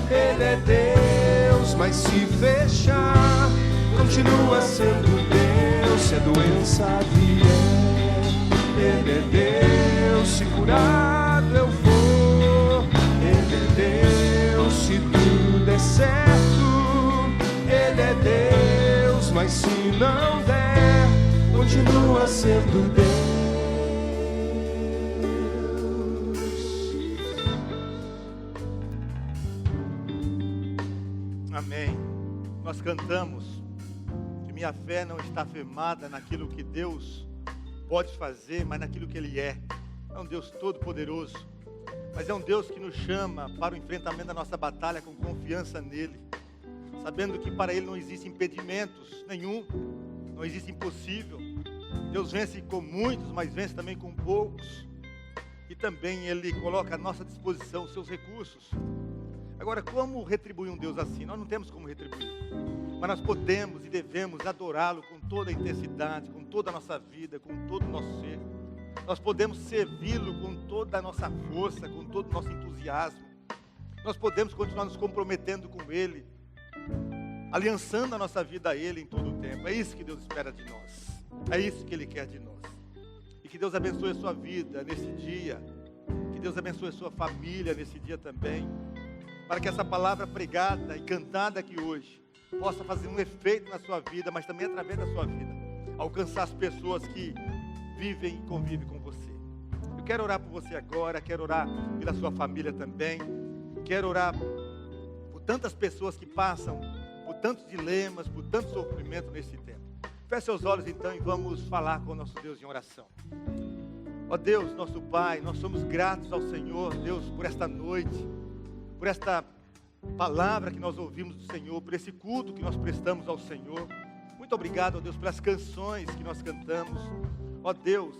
[SPEAKER 2] Ele é Deus. Mas se fechar, continua sendo Deus. Se a doença vier, Ele é Deus. Se curado eu for, Ele é Deus. Se tudo der certo, Ele é Deus. Mas se não der, continua sendo Deus.
[SPEAKER 5] Amém. Nós cantamos que minha fé não está firmada naquilo que Deus pode fazer, mas naquilo que Ele é. É um Deus todo-poderoso, mas é um Deus que nos chama para o enfrentamento da nossa batalha com confiança nele, sabendo que para Ele não existem impedimentos nenhum, não existe impossível. Deus vence com muitos, mas vence também com poucos, e também Ele coloca à nossa disposição os seus recursos. Agora, como retribuir um Deus assim? Nós não temos como retribuir, mas nós podemos e devemos adorá-lo com toda a intensidade, com toda a nossa vida, com todo o nosso ser. Nós podemos servi-lo com toda a nossa força, com todo o nosso entusiasmo. Nós podemos continuar nos comprometendo com Ele, aliançando a nossa vida a Ele em todo o tempo. É isso que Deus espera de nós, é isso que Ele quer de nós. E que Deus abençoe a sua vida nesse dia, que Deus abençoe a sua família nesse dia também, para que essa palavra pregada e cantada aqui hoje possa fazer um efeito na sua vida, mas também através da sua vida, alcançar as pessoas que vivem e convivem com você. Eu quero orar por você agora, quero orar pela sua família também, quero orar por tantas pessoas que passam por tantos dilemas, por tanto sofrimento nesse tempo. Feche seus olhos então e vamos falar com o nosso Deus em oração. Ó Deus, nosso Pai, nós somos gratos ao Senhor, Deus, por esta noite, por esta palavra que nós ouvimos do Senhor, por esse culto que nós prestamos ao Senhor. Muito obrigado, ó Deus, pelas canções que nós cantamos. Ó Deus,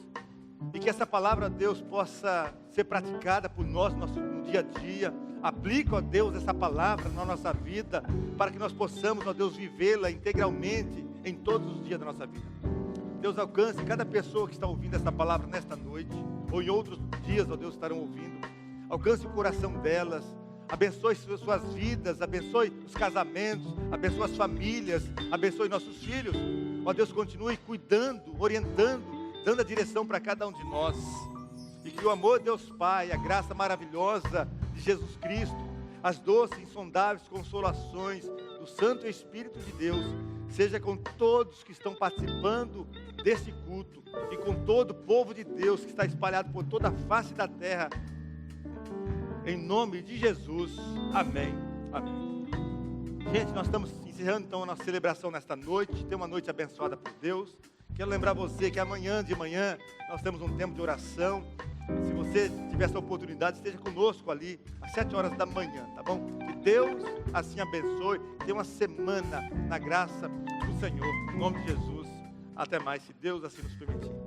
[SPEAKER 5] E que essa palavra, Deus, possa ser praticada por nós no dia a dia. Aplica, ó Deus, essa palavra na nossa vida, para que nós possamos, ó Deus, vivê-la integralmente em todos os dias da nossa vida. Deus, alcance cada pessoa que está ouvindo essa palavra nesta noite, ou em outros dias, ó Deus, estarão ouvindo. Alcance o coração delas, abençoe suas vidas, abençoe os casamentos, abençoe as famílias, abençoe nossos filhos. Ó Deus, continue cuidando, orientando, dando a direção para cada um de nós. E que o amor de Deus Pai, a graça maravilhosa de Jesus Cristo, as doces, insondáveis consolações do Santo Espírito de Deus, seja com todos que estão participando desse culto e com todo o povo de Deus que está espalhado por toda a face da terra. Em nome de Jesus, amém, amém. Gente, nós estamos encerrando então a nossa celebração nesta noite. Tem uma noite abençoada por Deus. Quero lembrar você que amanhã de manhã nós temos um tempo de oração. Se você tiver essa oportunidade, esteja conosco ali às 7 horas da manhã, tá bom? Que Deus assim abençoe. Tenha uma semana na graça do Senhor. Em nome de Jesus. Até mais, se Deus assim nos permitir.